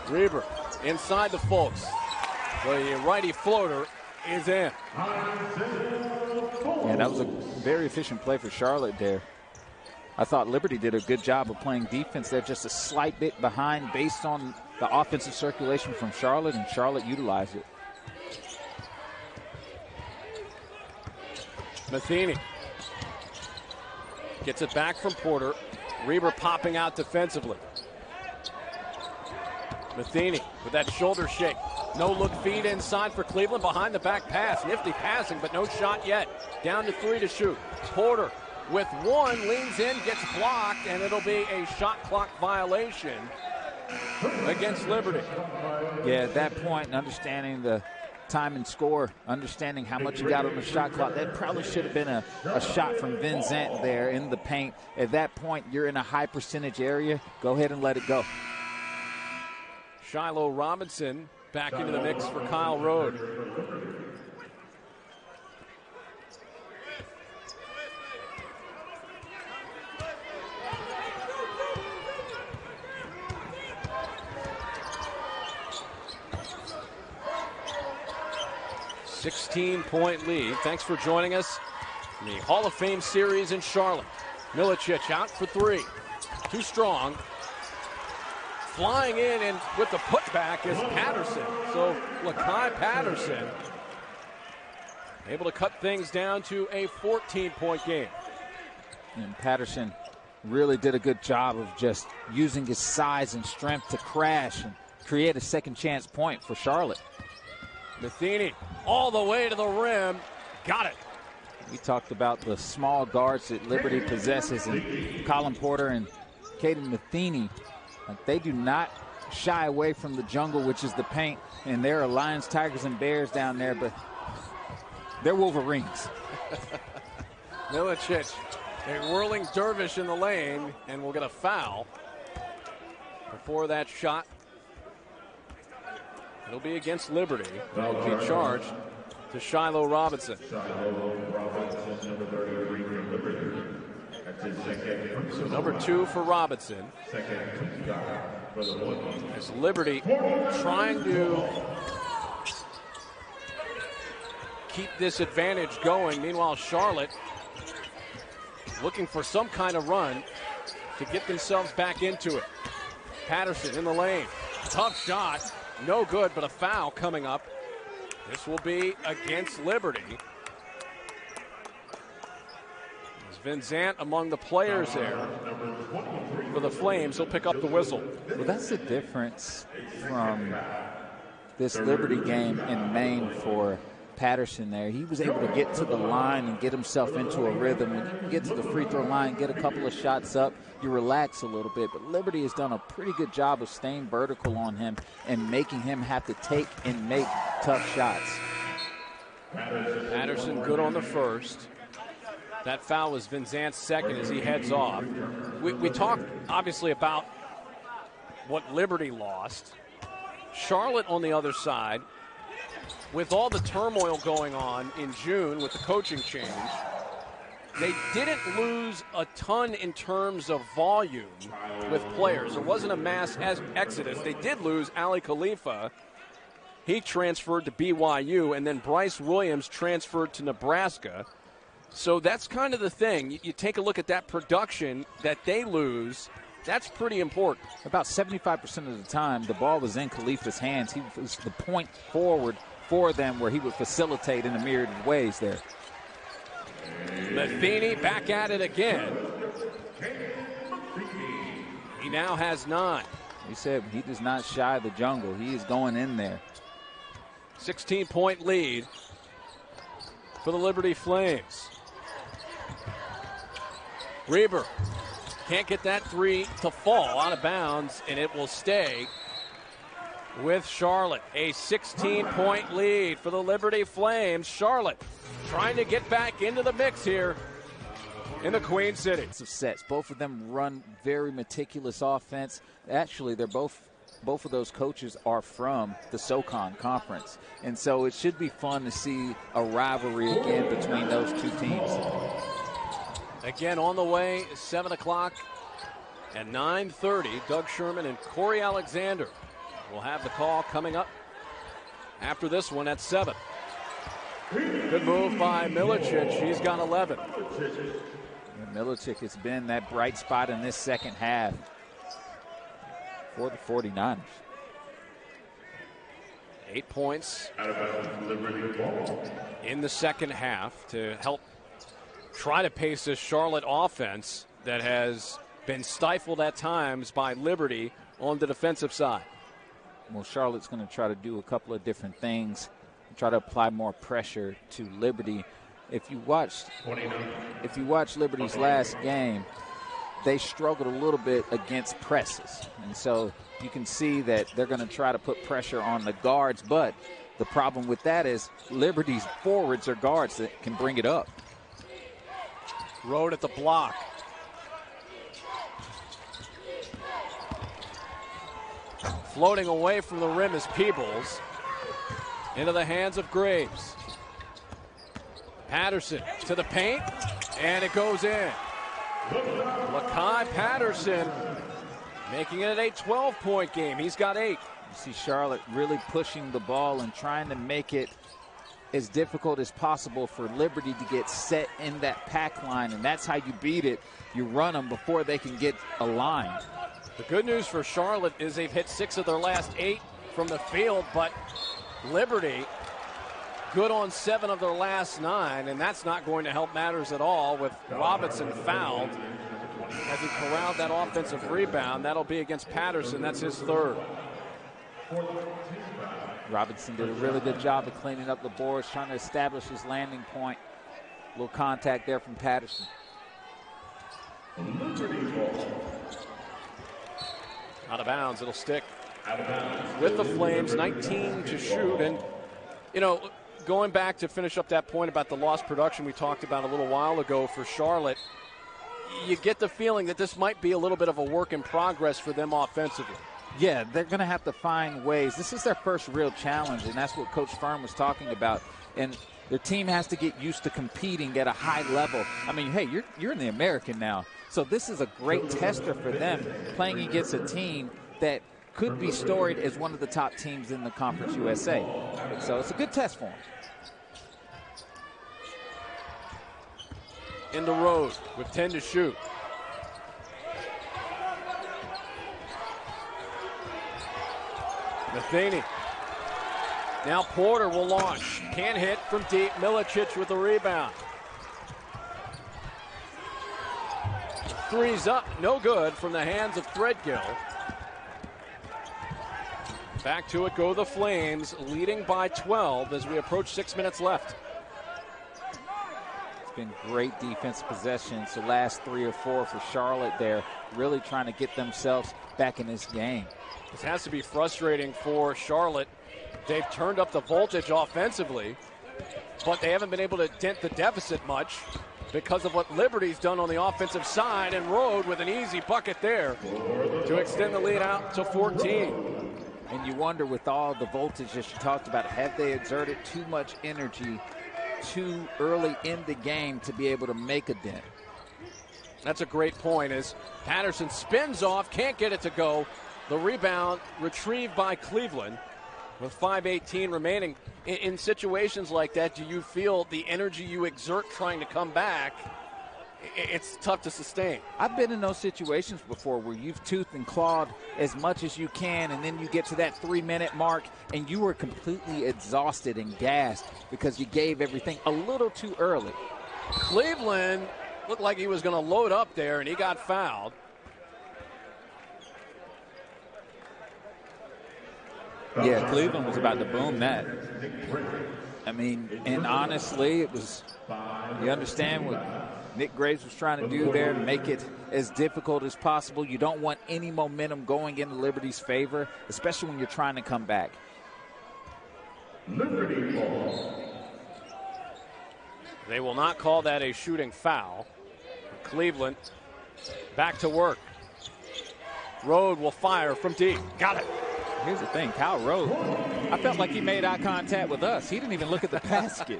Reber inside the Folks. The righty floater is in. Yeah, that was a very efficient play for Charlotte there. I thought Liberty did a good job of playing defense there, just a slight bit behind based on the offensive circulation from Charlotte, and Charlotte utilized it. Matheny gets it back from Porter. Reber popping out defensively. Matheny with that shoulder shake. No-look feed inside for Cleveland. Behind the back pass. Nifty passing, but no shot yet. Down to 3 to shoot. Porter with 1, leans in, gets blocked, and it'll be a shot clock violation against Liberty. Yeah, at that point, understanding the time and score, understanding how much you got on the shot clock, that probably should have been a shot from Vincent there in the paint. At that point, you're in a high percentage area. Go ahead and let it go. Shiloh Robinson back into the mix for Kyle Rode. A 16-point lead. Thanks for joining us in the Hall of Fame series in Charlotte. Milicic out for 3. Too strong. Flying in and with the putback is Patterson. So Lakai Patterson able to cut things down to a 14-point game. And Patterson really did a good job of just using his size and strength to crash and create a second chance point for Charlotte. Matheny all the way to the rim. Got it. We talked about the small guards that Liberty possesses, and Colin Porter and Caden Matheny. Like, they do not shy away from the jungle, which is the paint. And there are lions, tigers, and bears down there, but they're Wolverines. Milicic, a whirling dervish in the lane, and we'll get a foul before that shot. It'll be against Liberty. It'll be charged to Shiloh Robinson. So number 2 for Robinson. As Liberty trying to keep this advantage going. Meanwhile, Charlotte looking for some kind of run to get themselves back into it. Patterson in the lane. Tough shot. No good, but a foul coming up. This will be against Liberty. As Vincent among the players there for the Flames. He'll pick up the whistle. Well, that's the difference from this Liberty game in Maine for Patterson there. He was able to get to the line and get himself into a rhythm. When you can get to the free throw line, get a couple of shots up, you relax a little bit. But Liberty has done a pretty good job of staying vertical on him and making him have to take and make tough shots. Patterson good on the first. That foul was Vincent's second as he heads off. We talked obviously about what Liberty lost. Charlotte on the other side, with all the turmoil going on in June with the coaching change, they didn't lose a ton in terms of volume with players. There wasn't a mass exodus. They did lose Ali Khalifa. He transferred to BYU, and then Bryce Williams transferred to Nebraska. So that's kind of the thing. You take a look at that production that they lose. That's pretty important. About 75% of the time, the ball was in Khalifa's hands. He was the point forward for them where he would facilitate in a myriad of ways there. Matheny back at it again. He now has 9. He said he does not shy the jungle. He is going in there. 16-point lead for the Liberty Flames. Reber can't get that 3 to fall out of bounds, and it will stay with Charlotte. A 16-point lead for the Liberty Flames. Charlotte trying to get back into the mix here in the Queen City. Sets. Both of them run very meticulous offense. Actually, they're both of those coaches are from the SoCon Conference. And so it should be fun to see a rivalry again between those two teams. Again on the way, 7 o'clock and 9:30. Doug Sherman and Corey Alexander will have the call coming up after this one at 7. Good move by Milicic. He's got 11. And Milicic has been that bright spot in this second half for the 49ers. 8 points in the second half to help try to pace this Charlotte offense that has been stifled at times by Liberty on the defensive side. Well, Charlotte's going to try to do a couple of different things, try to apply more pressure to Liberty. If you watch Liberty's last game, they struggled a little bit against presses. And so you can see that they're going to try to put pressure on the guards. But the problem with that is Liberty's forwards are guards that can bring it up. Rode at the block. Floating away from the rim is Peebles. Into the hands of Graves. Patterson to the paint, and it goes in. Lakai Patterson making it a 12-point game. He's got 8. You see Charlotte really pushing the ball and trying to make it as difficult as possible for Liberty to get set in that pack line, and that's how you beat it. You run them before they can get aligned. The good news for Charlotte is they've hit 6 of their last 8 from the field, but Liberty good on 7 of their last 9, and that's not going to help matters at all with Robinson fouled as he corralled that offensive rebound. That'll be against Patterson. That's his 3rd. Robinson did a really good job of cleaning up the boards, trying to establish his landing point. A little contact there from Patterson. Out of bounds. It'll stick with the Flames. 19 to shoot. And, you know, going back to finish up that point about the lost production we talked about a little while ago for Charlotte, you get the feeling that this might be a little bit of a work in progress for them offensively. Yeah, they're going to have to find ways. This is their first real challenge, and that's what Coach Fern was talking about. And their team has to get used to competing at a high level. I mean, hey, you're in the American now. So this is a great tester for them, playing against a team that could be storied as one of the top teams in the Conference USA. So it's a good test for them. In the road with 10 to shoot. Matheny. Now Porter will launch. Can't hit from deep. Milicic with the rebound. Three's up. No good from the hands of Threadgill. Back to it go the Flames, leading by 12 as we approach 6 minutes left. It's been great defensive possessions the last 3 or 4 for Charlotte there, really trying to get themselves back in this game. This has to be frustrating for Charlotte. They've turned up the voltage offensively, but they haven't been able to dent the deficit much because of what Liberty's done on the offensive side, and Rode with an easy bucket there to extend the lead out to 14. And you wonder, with all the voltage that you talked about, have they exerted too much energy too early in the game to be able to make a dent? That's a great point as Patterson spins off, can't get it to go. The rebound retrieved by Cleveland with 5:18 remaining. In situations like that, do you feel the energy you exert trying to come back, it's tough to sustain? I've been in those situations before where you've toothed and clawed as much as you can, and then you get to that 3-minute mark and you are completely exhausted and gassed because you gave everything a little too early. Cleveland looked like he was going to load up there, and he got fouled. Yeah, Cleveland was about to boom that. I mean, and honestly, it was, you understand what Nick Graves was trying to do there to make it as difficult as possible. You don't want any momentum going into Liberty's favor, especially when you're trying to come back. Liberty ball. They will not call that a shooting foul. Cleveland back to work. Rode will fire from deep. Got it. Here's the thing, Kyle Rode, I felt like he made eye contact with us. He didn't even look at the basket.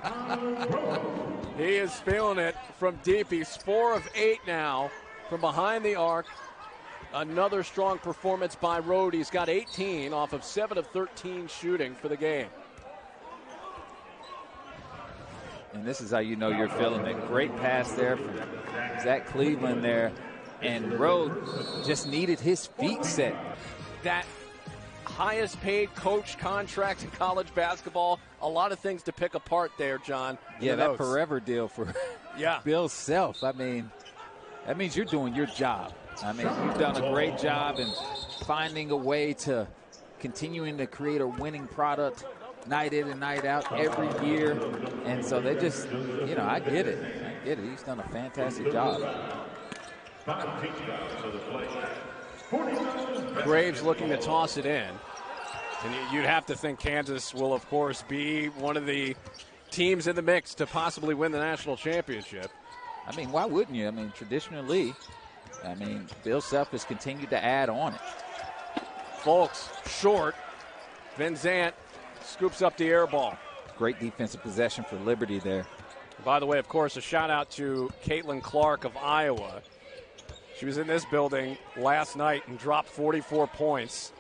He is feeling it from deep. He's 4 of 8 now from behind the arc. Another strong performance by Rode. He's got 18 off of 7 of 13 shooting for the game. And this is how you know you're feeling it. Great pass there from Zach Cleveland there. And Rode just needed his feet set. That highest paid coach contract in college basketball. A lot of things to pick apart there, John. Yeah, that forever deal for Bill Self. I mean, that means you're doing your job. I mean, you've done a great job in finding a way to continuing to create a winning product night in and night out every year. And so they just, I get it. He's done a fantastic job. Graves looking to toss it in. And you'd have to think Kansas will, of course, be one of the teams in the mix to possibly win the national championship. I mean, why wouldn't you? I mean, traditionally, Bill Self has continued to add on it. Folks, short. Van Zandt scoops up the air ball. Great defensive possession for Liberty there. By the way, of course, a shout out to Caitlin Clark of Iowa. She was in this building last night and dropped 44 points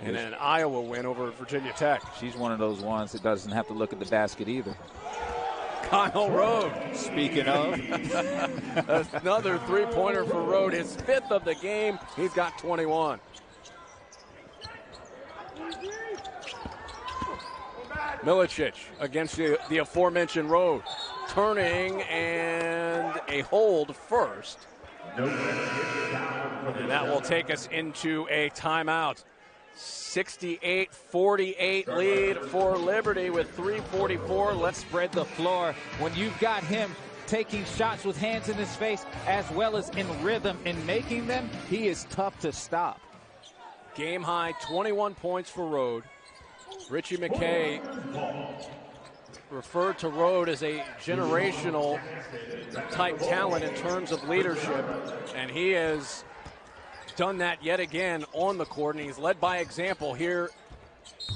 in an Iowa win over Virginia Tech. She's one of those ones that doesn't have to look at the basket either. Kyle Rode. Speaking of. Another three-pointer for Rode. His fifth of the game. He's got 21. Milicic against the aforementioned Rode. Turning and a hold first. And that will take us into a timeout. 68-48 lead for Liberty with 3:44. Let's spread the floor. When you've got him taking shots with hands in his face as well as in rhythm and making them, he is tough to stop. Game high 21 points for Rode. Richie McKay referred to Rode as a generational type talent in terms of leadership, and he has done that yet again on the court, and he's led by example here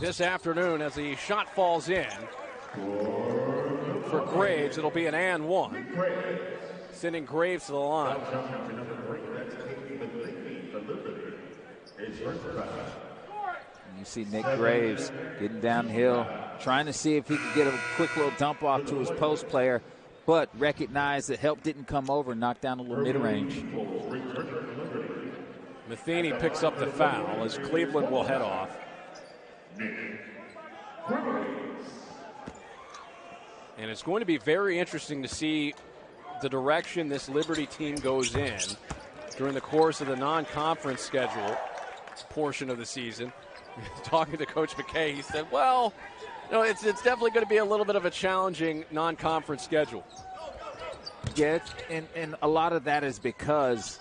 this afternoon as the shot falls in. For Graves, it'll be an and one, sending Graves to the line. You see Nick Graves getting downhill, trying to see if he could get a quick little dump off to his post player, but recognized that help didn't come over and knocked down a little mid-range. Matheny picks up the foul as Cleveland will head off. And it's going to be very interesting to see the direction this Liberty team goes in during the course of the non-conference schedule portion of the season. Talking to Coach McKay, he said, well, it's definitely going to be a little bit of a challenging non-conference schedule. Yeah, and a lot of that is because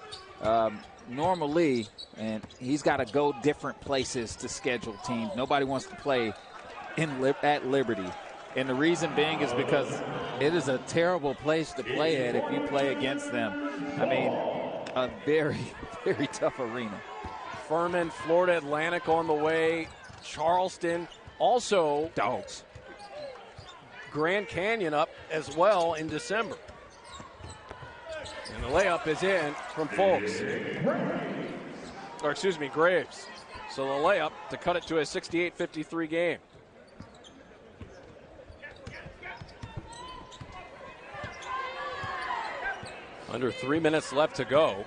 normally, and he's got to go different places to schedule teams. Nobody wants to play at Liberty. And the reason being is because it is a terrible place to play at if you play against them. I mean, a very, very tough arena. Furman, Florida Atlantic on the way. Charleston, also Dogs. Grand Canyon up as well in December. And the layup is in from Folks. Or excuse me, Graves. So the layup to cut it to a 68-53 game. Under 3 minutes left to go.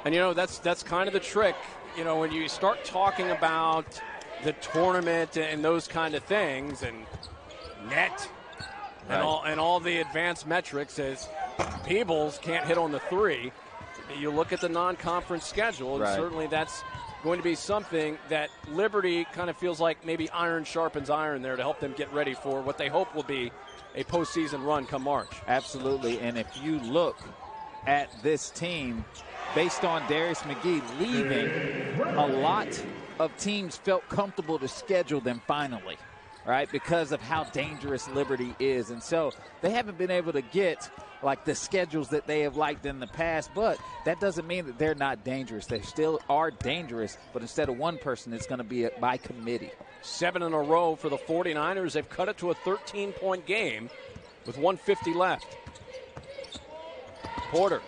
And, that's kind of the trick. When you start talking about the tournament and those kind of things and net and all the advanced metrics is Peebles can't hit on the three. You look at the non-conference schedule, and certainly that's going to be something that Liberty kind of feels like maybe iron sharpens iron there to help them get ready for what they hope will be a postseason run come March. Absolutely, and if you look at this team, based on Darius McGee leaving, a lot of teams felt comfortable to schedule them finally, right, because of how dangerous Liberty is. And so they haven't been able to get like the schedules that they have liked in the past, but that doesn't mean that they're not dangerous. They still are dangerous, but instead of one person, it's going to be by committee. 7 in a row for the 49ers. They've cut it to a 13-point game with 1:50 left. Porter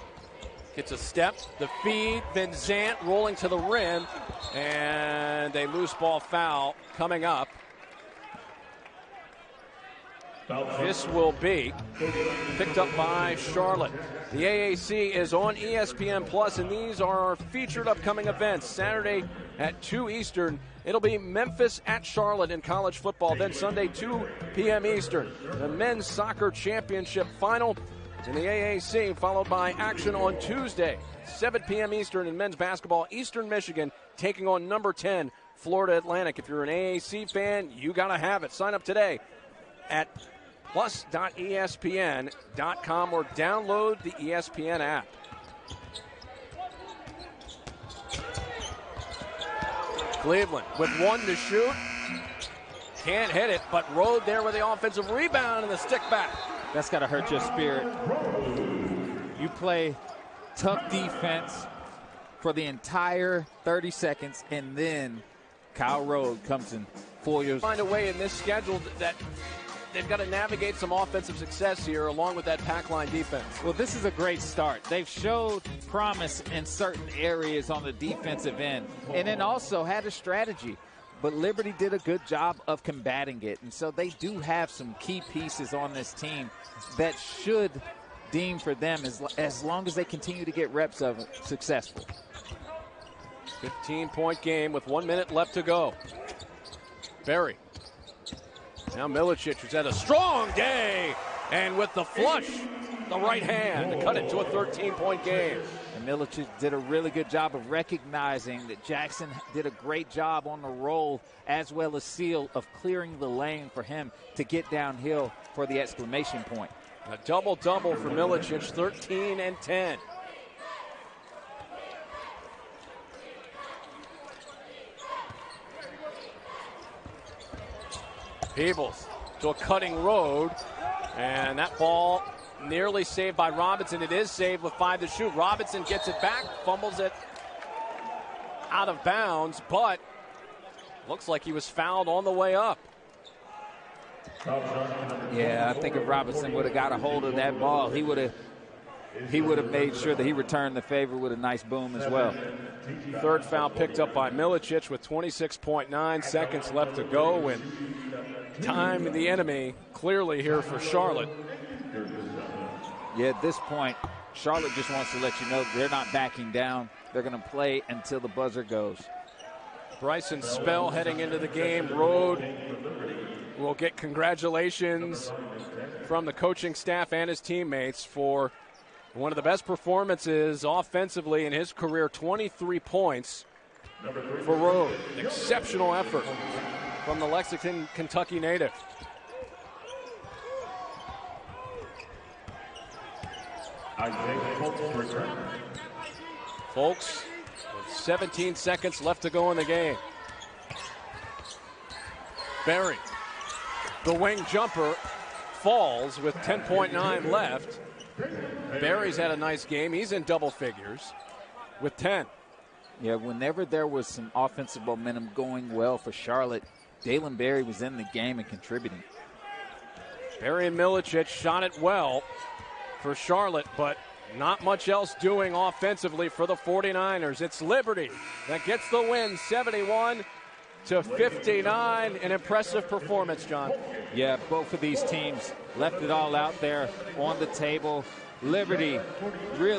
gets a step, the feed, Van Zandt rolling to the rim, and a loose ball foul coming up. This will be picked up by Charlotte. The AAC is on ESPN Plus, and these are our featured upcoming events. Saturday at 2 Eastern, it'll be Memphis at Charlotte in college football. Then Sunday, 2 p.m. Eastern, the men's soccer championship final in the AAC, followed by action on Tuesday, 7 p.m. Eastern in men's basketball. Eastern Michigan taking on number 10, Florida Atlantic. If you're an AAC fan, you got to have it. Sign up today at plus.espn.com or download the ESPN app. Cleveland with 1 to shoot. Can't hit it, but Rode there with the offensive rebound and the stick back. That's got to hurt your spirit. You play tough defense for the entire 30 seconds, and then Kyle Rode comes in full years. Find a way in this schedule that they've got to navigate some offensive success here along with that pack line defense. Well, this is a great start. They've showed promise in certain areas on the defensive end and then also had a strategy. But Liberty did a good job of combating it. And so they do have some key pieces on this team that should deem for them as long as they continue to get reps of it, successful. 15-point game with 1 minute left to go. Berry. Now Milicic, who's had a strong day, and with the flush, the right hand to cut it to a 13-point game. And Milicic did a really good job of recognizing that Jackson did a great job on the roll as well as Seal of clearing the lane for him to get downhill for the exclamation point. A double-double for Milicic, 13 and 10. Peebles to a cutting Road, and that ball nearly saved by Robinson. It is saved with 5 to shoot. Robinson gets it back, fumbles it out of bounds, but looks like he was fouled on the way up. Yeah, I think if Robinson would have got a hold of that ball, he would have made sure that he returned the favor with a nice boom as well. Third foul picked up by Milicic with 26.9 seconds left to go, and time the enemy clearly here for Charlotte. Yeah, at this point, Charlotte just wants to let you know they're not backing down. They're going to play until the buzzer goes. Bryson Spell heading into the game. Rode will get congratulations from the coaching staff and his teammates for one of the best performances offensively in his career, 23 points for Rode. An exceptional effort from the Lexington, Kentucky native. Folks, with 17 seconds left to go in the game. Berry, the wing jumper, falls with 10.9 left. Berry's had a nice game. He's in double figures with 10. Yeah, whenever there was some offensive momentum going well for Charlotte, Dalen Berry was in the game and contributing. Berry and Milicic shot it well for Charlotte, but not much else doing offensively for the 49ers. It's Liberty that gets the win, 71-59. An impressive performance, John. Yeah, both of these teams left it all out there on the table. Liberty really